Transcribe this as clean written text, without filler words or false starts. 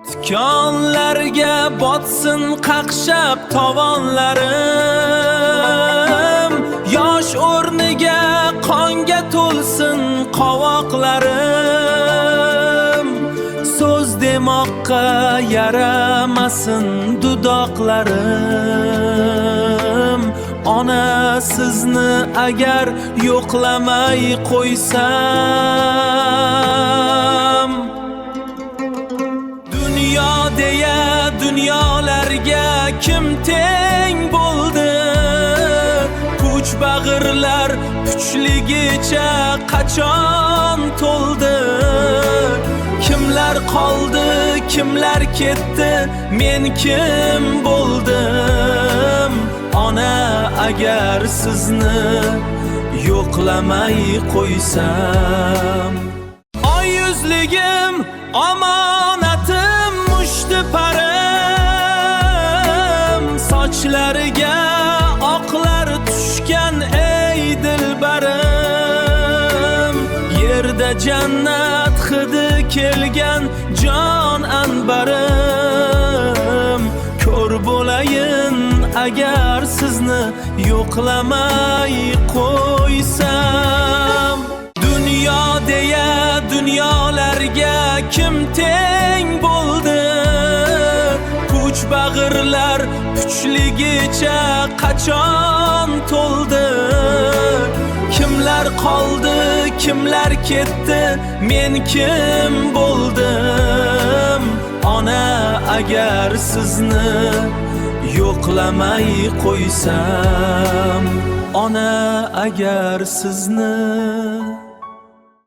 Tikonlarga botsin qaqshab tovonlarim, yosh o'rniga qonga to'lsin qovoqlarim, so'z demoqqa yaramasin dudoqlarim. Ona sizni agar yo'qlamay qo'ysam, dunyo deya dunyolarga kim teng bo'ldi? Kuch bag'irlar kuchligicha qachon to'ldi? Kimlar qoldi, kimlar ketdi, men kim bo'ldim? Ona agar sizni yo'qlamay qo'ysam, oy yuzligim omonatim mushti parim, sochlariga oqlar tushgan ey dilbarim, yerda jannat hidi kelgan jon anbarim, ko'r bo'layin agar sizni yo'qlamay qo'ysam. Dunyo deya dunyolarga kim teng bo'ldi? Kuch bag'irlar kuchligicha qachon to'ldi? Kimlar qoldi, kimlar ketdi, men kim bo'ldim? Ona agar sizni yo'qlamay qo'ysam, ona agar sizni